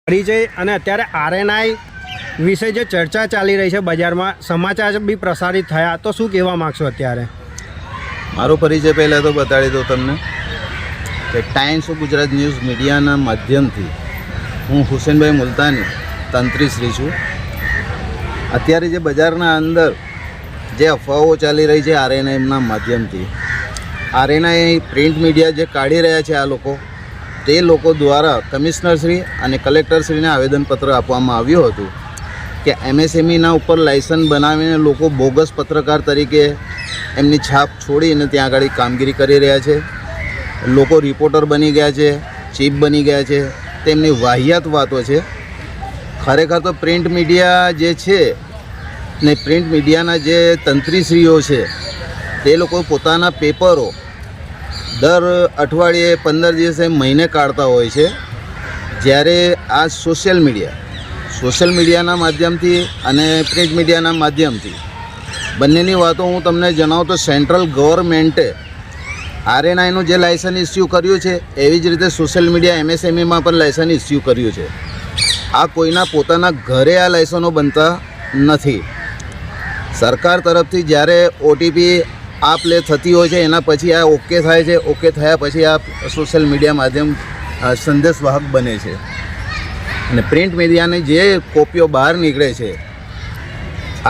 પરિચય અને અત્યારે આરએનઆઈ વિશે જે ચર્ચા ચાલી રહી છે બજારમાં, સમાચાર બી પ્રસારિત થયા, તો શું કહેવા માગશો અત્યારે? મારો પરિચય પહેલાં તો બતાડી દઉં તમને કે ટાઈમ્સ ઓફ ગુજરાત ન્યૂઝ મીડિયાના માધ્યમથી હું હુસેનભાઈ મુલતાની તંત્રી શ્રી છું. અત્યારે જે બજારના અંદર જે અફવાઓ ચાલી રહી છે આરએનઆઈના માધ્યમથી, આરએનઆઈ પ્રિન્ટ મીડિયા જે કાઢી રહ્યા છે આ લોકો, તે લોકો દ્વારા કમિશનરશ્રી અને કલેક્ટરશ્રીને આવેદનપત્ર આપવામાં આવ્યું હતું કે એમએસએમઈના ઉપર લાયસન્સ બનાવીને લોકો બોગસ પત્રકાર તરીકે એમની છાપ છોડીને ત્યાં આગળ કામગીરી કરી રહ્યા છે. લોકો રિપોર્ટર બની ગયા છે, ચીફ બની ગયા છે. તેમની વાહિયાત વાતો છે. ખરેખર તો પ્રિન્ટ મીડિયા જે છે ને પ્રિન્ટ મીડિયાના જે તંત્રીશ્રીઓ છે તે લોકો પોતાના પેપરો દર અઠવાડિયે 15 દિવસે મહિને કાઢતા હોય છે. જ્યારે આ સોશિયલ મીડિયાના માધ્યમથી અને પ્રિન્ટ મીડિયાના માધ્યમથી બંનેની વાતો હું તમને જણાવું તો સેન્ટ્રલ ગવર્મેન્ટે આરએનઆઈનું જે લાયસન્સ ઇસ્યુ કર્યું છે એવી જ રીતે સોશિયલ મીડિયા એમએસએમઈમાં પણ લાયસન્સ ઇસ્યુ કર્યું છે. આ કોઈના પોતાના ઘરે આ લાયસન્સો બનતા નથી. સરકાર તરફથી જ્યારે ઓટીપી આપ લે થતી હોય છે એના પછી આ ઓકે થાય છે. ઓકે થયા પછી આ સોશિયલ મીડિયા માધ્યમ સંદેશવાહક બને છે. અને પ્રિન્ટ મીડિયાની જે કોપીઓ બહાર નીકળે છે,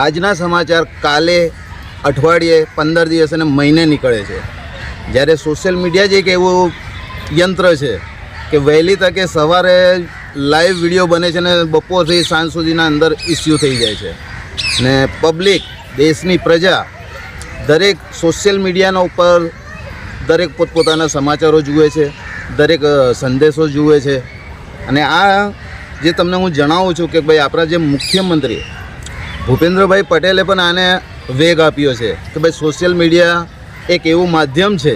આજના સમાચાર કાલે, અઠવાડિયે, 15 દિવસ અને મહિને નીકળે છે. જ્યારે સોશિયલ મીડિયા જ એક એવું યંત્ર છે કે વહેલી તકે સવારે લાઈવ વિડીયો બને છે અને બપોરથી સાંજ સુધીના અંદર ઇસ્યુ થઈ જાય છે. ને પબ્લિક, દેશની પ્રજા દરેક સોશિયલ મીડિયાના ઉપર દરેક પોતપોતાના સમાચારો જુએ છે, દરેક સંદેશો જુએ છે. અને આ જે તમને હું જણાવું છું કે ભાઈ આપણા જે મુખ્યમંત્રી ભૂપેન્દ્રભાઈ પટેલે પણ આને વેગ આપ્યો છે કે ભાઈ સોશિયલ મીડિયા એક એવું માધ્યમ છે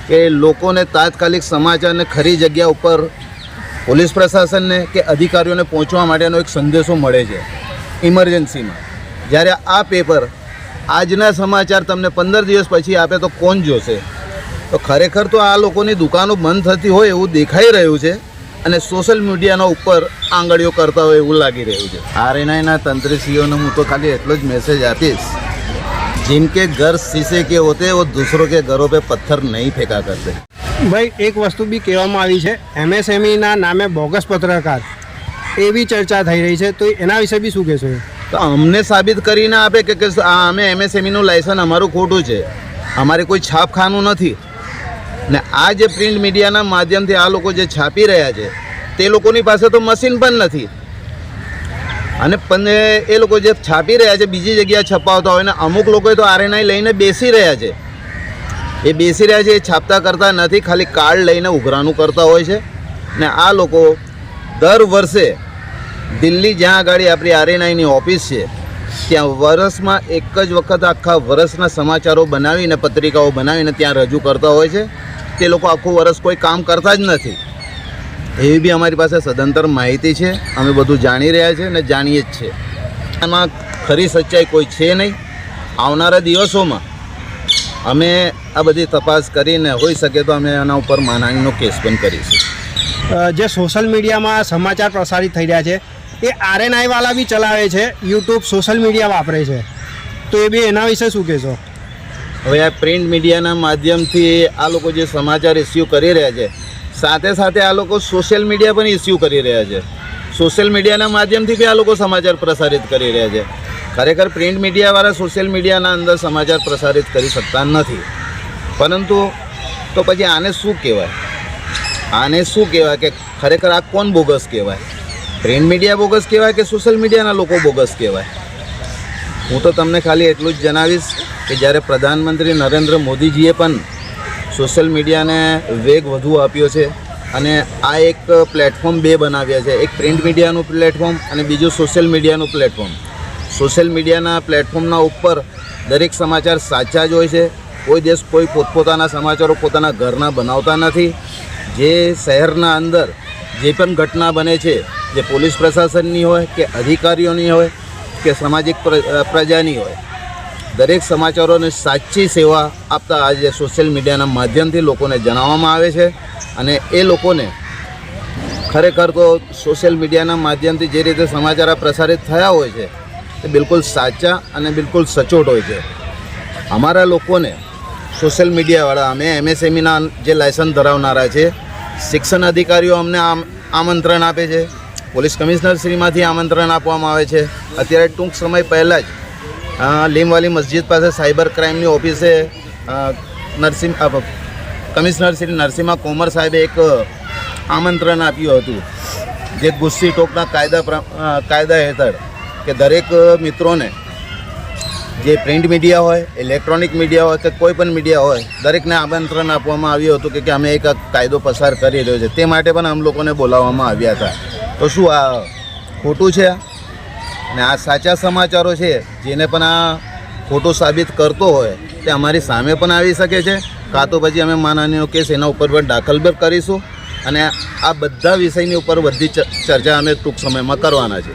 કે લોકોને તાત્કાલિક સમાચારને ખરી જગ્યા ઉપર પોલીસ પ્રશાસનને કે અધિકારીઓને પહોંચવા માટેનો એક સંદેશો મળે છે ઇમરજન્સીમાં. જ્યારે આ પેપર આજના સમાચાર તમને 15 દિવસ પછી આપે તો કોણ જોશે? તો ખરેખર તો આ લોકોની દુકાનો બંધ થતી હોય એવું દેખાઈ રહ્યું છે અને સોશિયલ મીડિયાના ઉપર આંગળીઓ કરતા હોય એવું લાગી રહ્યું છે. આરએનઆઈના તંત્રીશ્રીઓને હું તો ખાલી એટલો જ મેસેજ આપીશ, जिनके घर शीशे के होते वो दूसरों के घरों पे पत्थर नहीं फेंका करते. ભાઈ, એક વસ્તુ બી કહેવામાં આવી છે, એમએસએમઈના નામે બોગસ પત્રકાર એવી ચર્ચા થઈ રહી છે, તો એના વિશે બી શું કહેશો? તો અમને સાબિત કરીને આપે કે અમે એમએસએમઈનું લાયસન્સ અમારું ખોટું છે, અમારે કોઈ છાપખાનું નથી. ને આ જે પ્રિન્ટ મીડિયાના માધ્યમથી આ લોકો જે છાપી રહ્યા છે તે લોકોની પાસે તો મશીન પણ નથી. અને એ લોકો જે છાપી રહ્યા છે બીજી જગ્યાએ છપાવતા હોય ને અમુક લોકોએ તો આરએનઆઈ લઈને બેસી રહ્યા છે. એ બેસી રહ્યા છે, એ છાપતા કરતા નથી, ખાલી કાર્ડ લઈને ઉઘરાણું કરતા હોય છે. ને આ લોકો દર વર્ષે દિલ્હી જ્યાં આગળ આપણી આરએનઆઈની ઓફિસ છે ત્યાં વર્ષમાં એક જ વખત આખા વર્ષના સમાચારો બનાવીને પત્રિકાઓ બનાવીને ત્યાં રજૂ કરતા હોય છે. તે લોકો આખું વર્ષ કોઈ કામ કરતા જ નથી. એવી બી અમારી પાસે સદંતર માહિતી છે. અમે બધું જાણી રહ્યા છીએ અને જાણીએ જ છે. આમાં ખરી સચ્ચાઈ કોઈ છે નહીં. આવનારા દિવસોમાં અમે આ બધી તપાસ કરીને હોઈ શકે તો અમે આના ઉપર માનહાનિનો કેસ પણ કરીશું. જે સોશિયલ મીડિયામાં સમાચાર પ્રસારિત થઈ રહ્યા છે એ આરએનઆઈવાળા બી ચલાવે છે, યુટ્યુબ, સોશિયલ મીડિયા વાપરે છે, તો એ બી એના વિશે શું કહેશો? હવે આ પ્રિન્ટ મીડિયાના માધ્યમથી આ લોકો જે સમાચાર ઇસ્યુ કરી રહ્યા છે, સાથે સાથે આ લોકો સોશિયલ મીડિયા પણ ઇસ્યુ કરી રહ્યા છે. સોશિયલ મીડિયાના માધ્યમથી બી આ લોકો સમાચાર પ્રસારિત કરી રહ્યા છે. ખરેખર પ્રિન્ટ મીડિયાવાળા સોશિયલ મીડિયાના અંદર સમાચાર પ્રસારિત કરી શકતા નથી. પરંતુ તો પછી આને શું કહેવાય? આને શું કહેવાય કે ખરેખર આ કોણ બોગસ કહેવાય? પ્રિન્ટ મીડિયા બોગસ કહેવાય કે સોશિયલ મીડિયાના લોકો બોગસ કહેવાય? હું તો તમને ખાલી એટલું જ જણાવીશ કે જ્યારે પ્રધાનમંત્રી નરેન્દ્ર મોદીજીએ પણ સોશિયલ મીડિયાને વેગ વધુ આપ્યો છે અને આ એક પ્લેટફોર્મ બે બનાવ્યા છે, એક પ્રિન્ટ મીડિયાનું પ્લેટફોર્મ અને બીજું સોશિયલ મીડિયાનું પ્લેટફોર્મ. સોશિયલ મીડિયાના પ્લેટફોર્મના ઉપર દરેક સમાચાર સાચા જ હોય છે. કોઈ દેશ કોઈ પોતપોતાના સમાચારો પોતાના ઘરના બનાવતા નથી. જે શહેરના અંદર જે પણ ઘટના બને છે, જે પોલીસ પ્રશાસનની હોય કે અધિકારીઓની હોય કે સામાજિક પ્રજાની હોય, દરેક સમાચારોને સાચી સેવા આપતા આજે સોશિયલ મીડિયાના માધ્યમથી લોકોને જણાવવામાં આવે છે. અને એ લોકોને ખરેખર તો સોશિયલ મીડિયાના માધ્યમથી જે રીતે સમાચાર આ પ્રસારિત થયા હોય છે તે બિલકુલ સાચા અને બિલકુલ સચોટ હોય છે. અમારા લોકોને સોશિયલ મીડિયાવાળા અમે MSMEના જે લાયસન્સ ધરાવનારા છે, શિક્ષણ અધિકારીઓ અમને આમંત્રણ આપે છે, પોલીસ કમિશનરશ્રીમાંથી આમંત્રણ આપવામાં આવે છે. અત્યારે ટૂંક સમય પહેલાં જ લીમવાલી મસ્જિદ પાસે સાયબર ક્રાઇમની ઓફિસે કમિશનર શ્રી નરસિંહા કોમર સાહેબે એક આમંત્રણ આપ્યું હતું, જે ગુસ્સી ટોકના કાયદા હેઠળ કે દરેક મિત્રોને જે પ્રિન્ટ મીડિયા હોય, ઇલેક્ટ્રોનિક મીડિયા હોય કે કોઈ પણ મીડિયા હોય, દરેકને આમંત્રણ આપવામાં આવ્યું હતું કે અમે એક કાયદો પસાર કરી રહ્યો છે, તે માટે પણ આમ લોકોને બોલાવવામાં આવ્યા હતા. તો શું આ ખોટું છે? ને આ સાચા સમાચારો છે, જેને પણ આ ખોટું સાબિત કરતો હોય તે અમારી સામે પણ આવી શકે છે, કાં તો પછી અમે માનહાનિનો કેસ એના ઉપર પણ દાખલ પણ કરીશું. અને આ બધા વિષયની ઉપર બધી ચર્ચા અમે ટૂંક સમયમાં કરવાના છે.